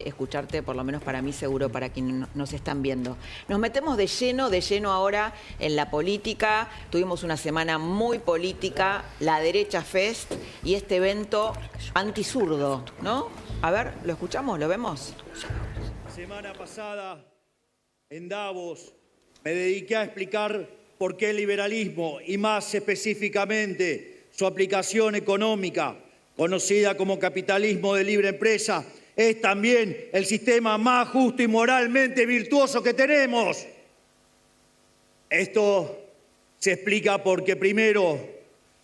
escucharte, por lo menos para mí, seguro para quienes nos están viendo. Nos metemos de lleno ahora en la política. Tuvimos una semana muy política, la Derecha Fest y este evento antizurdo, ¿no? A ver, ¿lo escuchamos? ¿Lo vemos? La semana pasada, en Davos, me dediqué a explicar por qué el liberalismo, y más específicamente su aplicación económica, conocida como capitalismo de libre empresa, es también el sistema más justo y moralmente virtuoso que tenemos. Esto se explica porque, primero,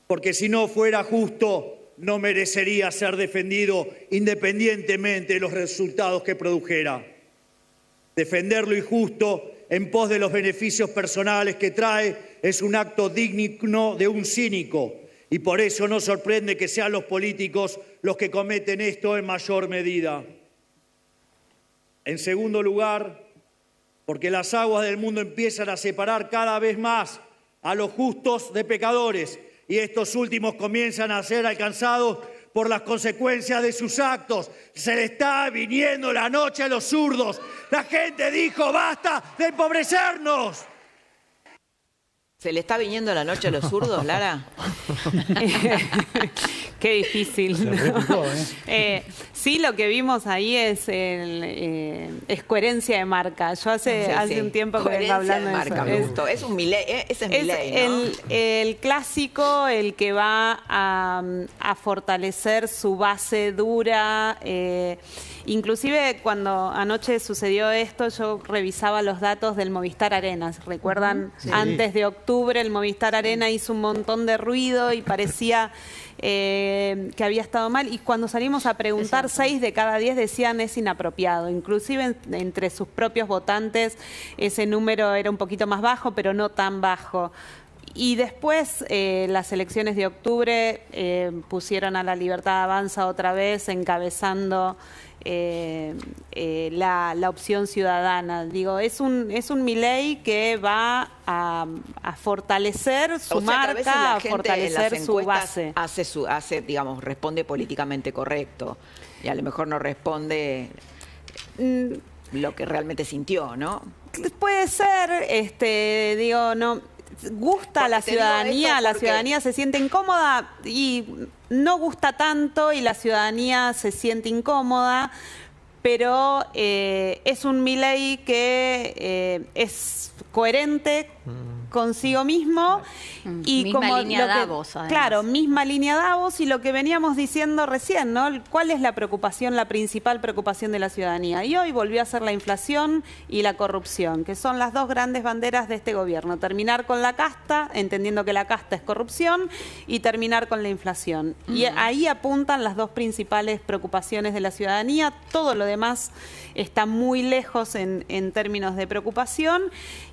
porque si no fuera justo, no merecería ser defendido independientemente de los resultados que produjera. Defender lo injusto en pos de los beneficios personales que trae es un acto digno de un cínico, y por eso no sorprende que sean los políticos los que cometen esto en mayor medida. En segundo lugar, porque las aguas del mundo empiezan a separar cada vez más a los justos de pecadores, y estos últimos comienzan a ser alcanzados por las consecuencias de sus actos. Se le está viniendo la noche a los zurdos. La gente dijo, basta de empobrecernos. ¿Se le está viniendo la noche a los zurdos, Lara? Qué difícil, ¿no? Replicó, Sí, lo que vimos ahí es coherencia de marca. Yo hace un tiempo que vengo hablando de marca, eso. me gustó. Es un Milei, ese es Milei, ¿no? El clásico, el que va a fortalecer su base dura. Inclusive cuando anoche sucedió esto, yo revisaba los datos del Movistar Arena. ¿Recuerdan? Sí. Antes de octubre el Movistar Arena hizo un montón de ruido y parecía que había estado mal. Y cuando salimos a preguntar, 6 de cada 10 decían es inapropiado. Inclusive entre sus propios votantes ese número era un poquito más bajo, pero no tan bajo. Y después las elecciones de octubre pusieron a La Libertad Avanza otra vez encabezando la opción ciudadana. Digo, es un Milei que va a fortalecer su marca, a fortalecer su base. Hace, digamos, responde políticamente correcto y a lo mejor no responde lo que realmente sintió, ¿no? Puede ser, digo, no. Gusta a la ciudadanía se siente incómoda y no gusta tanto y la ciudadanía se siente incómoda, pero es un Milei que es coherente consigo mismo y misma como línea Davos, además. Claro, misma línea Davos y lo que veníamos diciendo recién, ¿no? ¿Cuál es la preocupación, la principal preocupación de la ciudadanía? Y hoy volvió a ser la inflación y la corrupción, que son las dos grandes banderas de este gobierno. Terminar con la casta, entendiendo que la casta es corrupción, y terminar con la inflación. Y ahí apuntan las dos principales preocupaciones de la ciudadanía. Todo lo demás está muy lejos en términos de preocupación.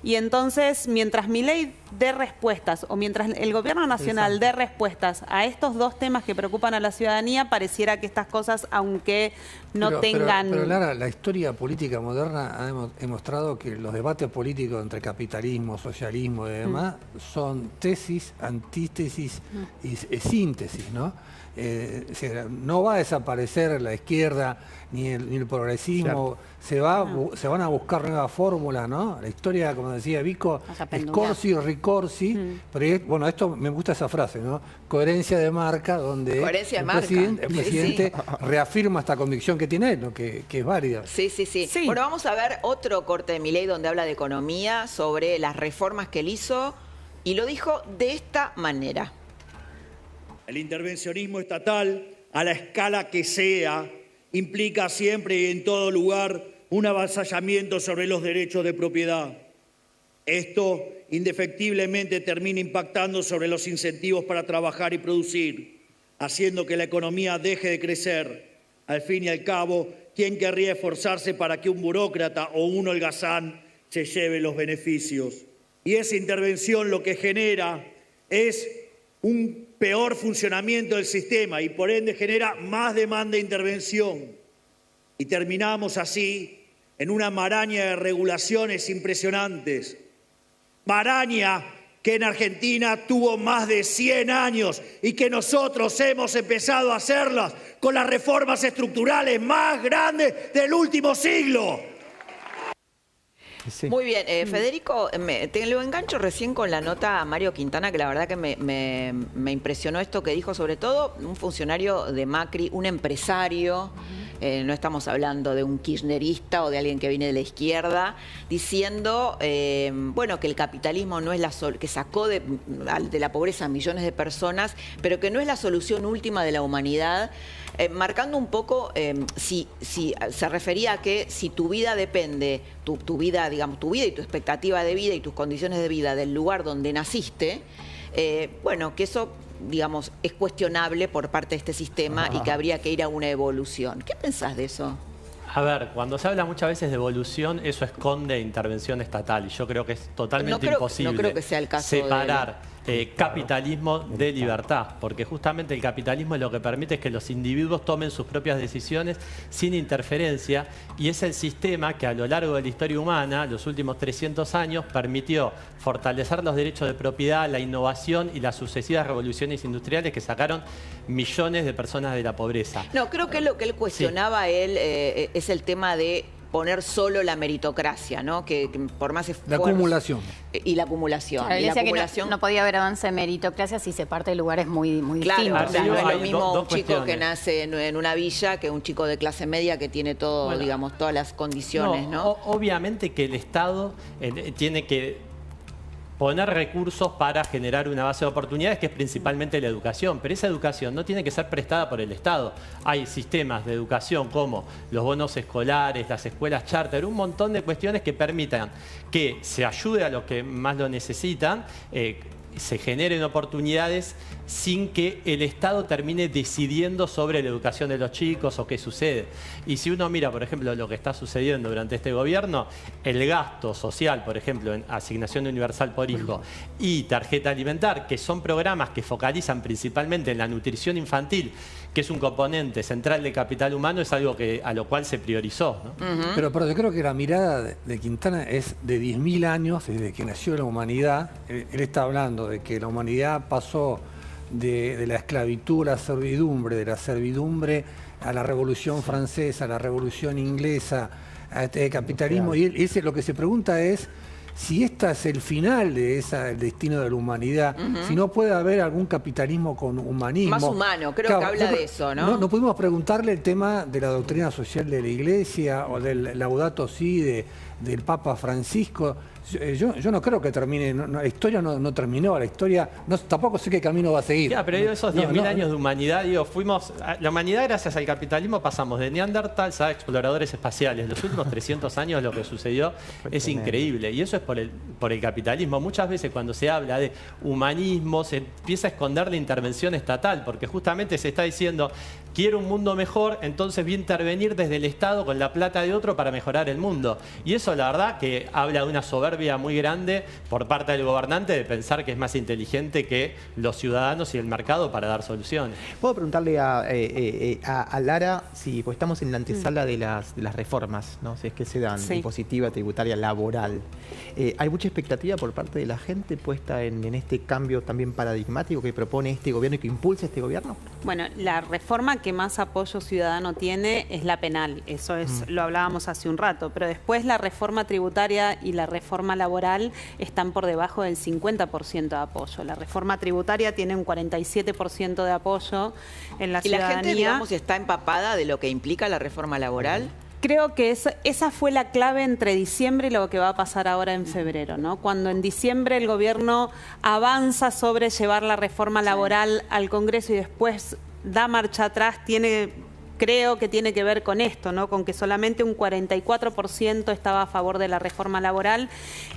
Y entonces, mientras Milei dé respuestas, o mientras el gobierno nacional dé respuestas a estos dos temas que preocupan a la ciudadanía, pareciera que estas cosas, aunque no tengan... Pero Lara, la historia política moderna ha demostrado que los debates políticos entre capitalismo, socialismo y demás son tesis, antítesis y síntesis, ¿no? No va a desaparecer la izquierda ni el progresismo, se van a buscar nuevas fórmulas, ¿no? La historia, como decía Vico, es corsi, ricorsi, pero bueno, esto me gusta esa frase, ¿no? Coherencia de marca, donde el presidente reafirma esta convicción que tiene él, ¿no? que es válida. Sí. Bueno, vamos a ver otro corte de Milei donde habla de economía, sobre las reformas que él hizo, y lo dijo de esta manera. El intervencionismo estatal, a la escala que sea, implica siempre y en todo lugar un avasallamiento sobre los derechos de propiedad. Esto indefectiblemente termina impactando sobre los incentivos para trabajar y producir, haciendo que la economía deje de crecer. Al fin y al cabo, ¿quién querría esforzarse para que un burócrata o un holgazán se lleve los beneficios? Y esa intervención lo que genera es un peor funcionamiento del sistema y por ende genera más demanda de intervención. Y terminamos así en una maraña de regulaciones impresionantes. Maraña que en Argentina tuvo más de 100 años y que nosotros hemos empezado a hacerlas con las reformas estructurales más grandes del último siglo. Sí. Muy bien, Federico, te lo engancho recién con la nota a Mario Quintana, que la verdad que me impresionó esto que dijo, sobre todo un funcionario de Macri, un empresario, no estamos hablando de un kirchnerista o de alguien que viene de la izquierda, diciendo, bueno, que el capitalismo no es que sacó de la pobreza a millones de personas, pero que no es la solución última de la humanidad. Marcando un poco si se refería a que si tu vida depende, tu vida, digamos, tu vida y tu expectativa de vida y tus condiciones de vida del lugar donde naciste, bueno, que eso, digamos, es cuestionable por parte de este sistema y que habría que ir a una evolución. ¿Qué pensás de eso? A ver, cuando se habla muchas veces de evolución, eso esconde intervención estatal y yo creo que es totalmente imposible no creo que sea el caso separar capitalismo de libertad, porque justamente el capitalismo lo que permite es que los individuos tomen sus propias decisiones sin interferencia y es el sistema que a lo largo de la historia humana, los últimos 300 años, permitió fortalecer los derechos de propiedad, la innovación y las sucesivas revoluciones industriales que sacaron millones de personas de la pobreza. No, creo que lo que él cuestionaba es el tema de poner solo la meritocracia, ¿no? Que por más esfuerzo... La acumulación. Y la acumulación. Claro, y la acumulación... que no podía haber avance de meritocracia si se parte de lugares muy distintos. Claro, o sea, no es lo mismo un chico cuestiones. que nace en una villa que un chico de clase media que tiene todo, bueno, digamos, todas las condiciones, ¿no? Obviamente que el Estado tiene que poner recursos para generar una base de oportunidades que es principalmente la educación, pero esa educación no tiene que ser prestada por el Estado. Hay sistemas de educación como los bonos escolares, las escuelas charter, un montón de cuestiones que permitan que se ayude a los que más lo necesitan, se generen oportunidades sin que el Estado termine decidiendo sobre la educación de los chicos o qué sucede. Y si uno mira, por ejemplo, lo que está sucediendo durante este gobierno, el gasto social, por ejemplo, en asignación universal por hijo y tarjeta alimentar, que son programas que focalizan principalmente en la nutrición infantil, que es un componente central del capital humano, es algo a lo cual se priorizó, ¿no? Pero yo creo que la mirada de Quintana es de 10.000 años, desde que nació la humanidad. Él está hablando de que la humanidad pasó de la esclavitud a la servidumbre, de la servidumbre a la Revolución Francesa, a la Revolución Inglesa, a este capitalismo. Claro. Y él lo que se pregunta es si este es el final de el destino de la humanidad, si no puede haber algún capitalismo con humanismo. Más humano, creo que habla de eso, ¿no? No pudimos preguntarle el tema de la doctrina social de la Iglesia o del Laudato Si del Papa Francisco. Yo no creo que termine, la historia no terminó, la historia tampoco sé qué camino va a seguir. Ya, pero esos 10.000 años de humanidad, la humanidad gracias al capitalismo pasamos de neandertals a exploradores espaciales. Los últimos 300 años lo que sucedió es increíble y eso es por el capitalismo. Muchas veces cuando se habla de humanismo se empieza a esconder la intervención estatal porque justamente se está diciendo quiero un mundo mejor, entonces voy a intervenir desde el Estado con la plata de otro para mejorar el mundo. Y eso la verdad que habla de una soberbia muy grande por parte del gobernante de pensar que es más inteligente que los ciudadanos y el mercado para dar soluciones. Puedo preguntarle a Lara, pues estamos en la antesala de las reformas, ¿no? Si es que se dan, impositiva, tributaria, laboral. ¿Hay mucha expectativa por parte de la gente puesta en este cambio también paradigmático que propone este gobierno y que impulsa este gobierno? Bueno, la reforma que más apoyo ciudadano tiene es la penal, eso lo hablábamos hace un rato, pero después la reforma tributaria y la reforma laboral están por debajo del 50% de apoyo. La reforma tributaria tiene un 47% de apoyo en la ciudadanía. ¿Y la gente, digamos, está empapada de lo que implica la reforma laboral? Creo que esa fue la clave entre diciembre y lo que va a pasar ahora en febrero, ¿no? Cuando en diciembre el gobierno avanza sobre llevar la reforma laboral al Congreso y después da marcha atrás, creo que tiene que ver con esto, ¿no? Con que solamente un 44% estaba a favor de la reforma laboral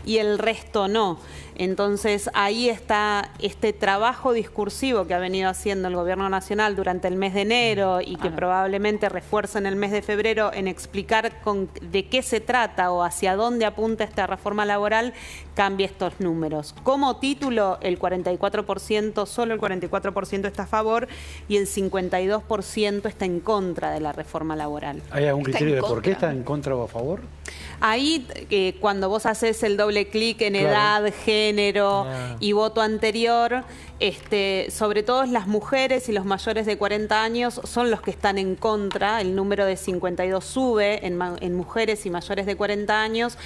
y el resto no. Entonces ahí está este trabajo discursivo que ha venido haciendo el Gobierno Nacional durante el mes de enero y que probablemente refuerza en el mes de febrero en explicar de qué se trata o hacia dónde apunta esta reforma laboral, cambia estos números. Como título, el 44%, solo el 44% está a favor y el 52% está en contra de la reforma laboral. ¿Hay algún criterio de por qué está en contra o a favor? Ahí, cuando vos haces el doble clic en edad, género y voto anterior, sobre todo las mujeres y los mayores de 40 años son los que están en contra. El número de 52 sube en mujeres y mayores de 40 años.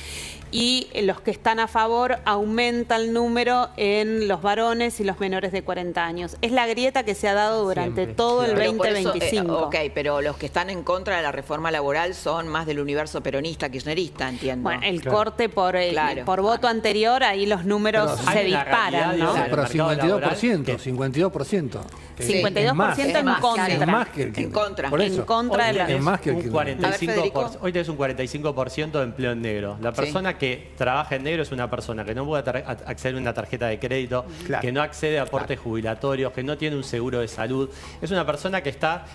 Y los que están a favor aumenta el número en los varones y los menores de 40 años. Es la grieta que se ha dado durante todo el 2025. Ok, pero los que están en contra de la reforma laboral son más del universo peronista, kirchnerista, entiendo. Bueno, el corte por voto anterior, ahí los números se disparan, ¿no? Pero 52%, 52%. 52% en contra. Es más que el en contra. Por eso. En contra de la... Es más que el 45%. Hoy tenés un 45% de empleo en negro. La persona que trabaja en negro es una persona que no puede acceder a una tarjeta de crédito, que no accede a aportes jubilatorios, que no tiene un seguro de salud. Es una persona que está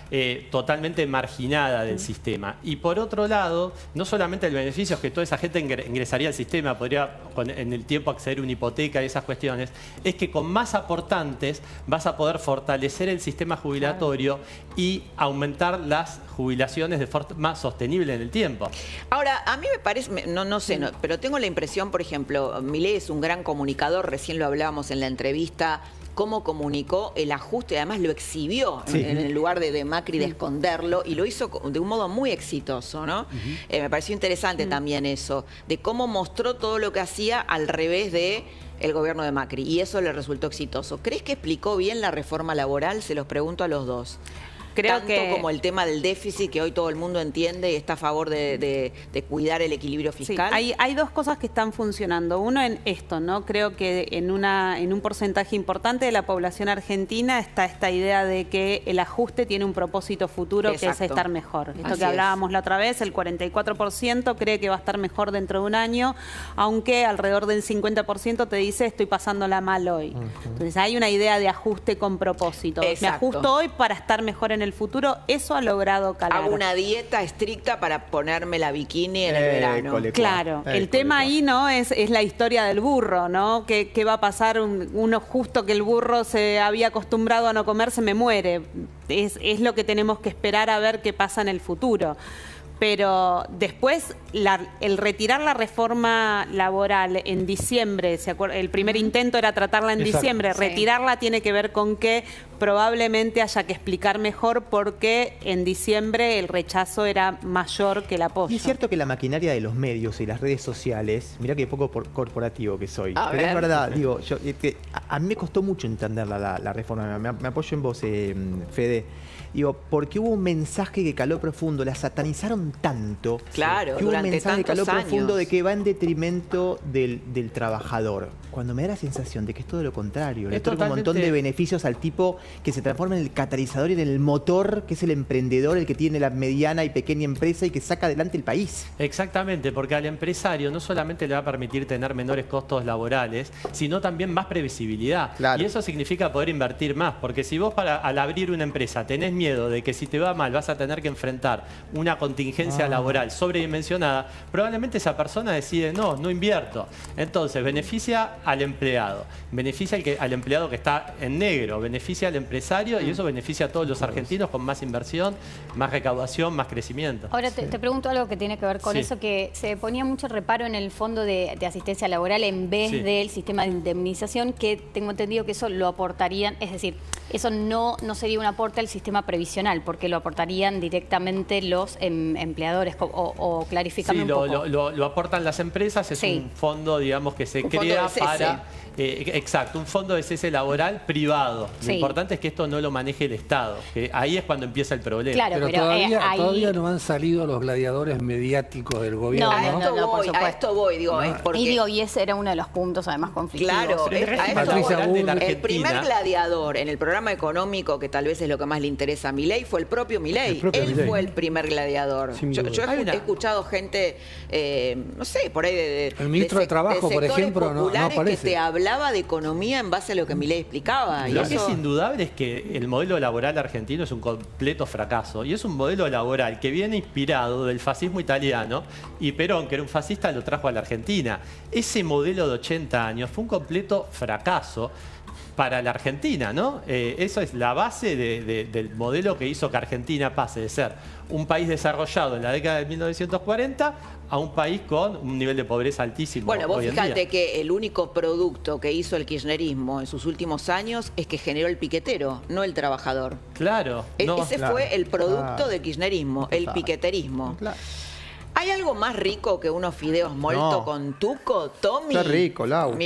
totalmente marginada del sistema. Y por otro lado, no solamente el beneficio es que toda esa gente ingresaría al sistema, podría en el tiempo acceder a una hipoteca y esas cuestiones, es que con más aportantes vas a poder fortalecer el sistema jubilatorio y aumentar las jubilaciones de forma sostenible en el tiempo. Ahora, a mí me parece, no sé, pero tengo la impresión, por ejemplo, Milei es un gran comunicador, recién lo hablábamos en la entrevista, cómo comunicó el ajuste, además lo exhibió en el lugar de Macri de esconderlo, y lo hizo de un modo muy exitoso, ¿no? Me pareció interesante también eso, de cómo mostró todo lo que hacía al revés de el gobierno de Macri, y eso le resultó exitoso. ¿Crees que explicó bien la reforma laboral? Se los pregunto a los dos. Creo Tanto como el tema del déficit, que hoy todo el mundo entiende y está a favor de cuidar el equilibrio fiscal. Sí, hay dos cosas que están funcionando. Uno en esto, ¿no? Creo que en un porcentaje importante de la población argentina está esta idea de que el ajuste tiene un propósito futuro, que es estar mejor. Esto que hablábamos la otra vez, el 44% cree que va a estar mejor dentro de un año, aunque alrededor del 50% te dice estoy pasándola mal hoy. Entonces hay una idea de ajuste con propósito. Me ajusto hoy para estar mejor en el futuro. Eso ha logrado calar. Hago una dieta estricta para ponerme la bikini en el verano. Claro, el tema ahí, ¿no? Es la historia del burro, ¿no? ¿Qué va a pasar? Uno justo que el burro se había acostumbrado a no comer, se me muere. Es lo que tenemos que esperar a ver qué pasa en el futuro. Pero después, el retirar la reforma laboral en diciembre, el primer intento era tratarla en diciembre, retirarla tiene que ver con que probablemente haya que explicar mejor por qué en diciembre el rechazo era mayor que el apoyo. Y es cierto que la maquinaria de los medios y las redes sociales, mirá que poco corporativo que soy, pero es verdad, digo, a mí me costó mucho entender la reforma, me apoyo en vos, Fede. Digo, porque hubo un mensaje que caló profundo, la satanizaron tanto. Claro, que hubo un mensaje que caló profundo años. de que va en detrimento del trabajador. Cuando me da la sensación de que es todo lo contrario. Le otorga un montón de beneficios al tipo que se transforma en el catalizador y en el motor, que es el emprendedor, el que tiene la mediana y pequeña empresa y que saca adelante el país. Exactamente, porque al empresario no solamente le va a permitir tener menores costos laborales, sino también más previsibilidad. Claro. Y eso significa poder invertir más, porque si vos al abrir una empresa tenés miedo de que si te va mal vas a tener que enfrentar una contingencia laboral sobredimensionada, probablemente esa persona decide no invierto. Entonces beneficia al empleado, beneficia al empleado que está en negro, beneficia al empresario y eso beneficia a todos los argentinos con más inversión, más recaudación, más crecimiento. Ahora te pregunto algo que tiene que ver con eso, que se ponía mucho reparo en el fondo de asistencia laboral en vez del sistema de indemnización, que tengo entendido que eso lo aportarían, es decir, eso no sería un aporte al sistema previsional, porque lo aportarían directamente los empleadores, o clarificame un poco. Lo aportan las empresas, es un fondo, digamos, que se crea para... exacto, un fondo de cese laboral privado. Lo importante es que esto no lo maneje el Estado, que ahí es cuando empieza el problema. Claro, pero todavía no han salido los gladiadores mediáticos del gobierno. A esto voy, digo, es porque... Y ese era uno de los puntos además conflictivos. Claro, el primer gladiador en el programa económico, que tal vez es lo que más le interesa a Milei, fue el propio Milei. Él fue el primer gladiador. Yo he escuchado gente, no sé, por ahí el ministro de Trabajo, por ejemplo, no aparece. Que te hablaba de economía en base a lo que Milei explicaba. Lo que es indudable es que el modelo laboral argentino es un completo fracaso. Y es un modelo laboral que viene inspirado del fascismo italiano, y Perón, que era un fascista, lo trajo a la Argentina. Ese modelo de 80 años fue un completo fracaso. para la Argentina, ¿no? Eso es la base del modelo que hizo que Argentina pase de ser un país desarrollado en la década de 1940 a un país con un nivel de pobreza altísimo. Bueno, vos hoy en día. fíjate que el único producto que hizo el kirchnerismo en sus últimos años es que generó el piquetero, no el trabajador. Claro. Ese fue el producto del kirchnerismo, el piqueterismo. Claro. ¿Hay algo más rico que unos fideos molto No. con tuco, Tommy? Está rico, Lau.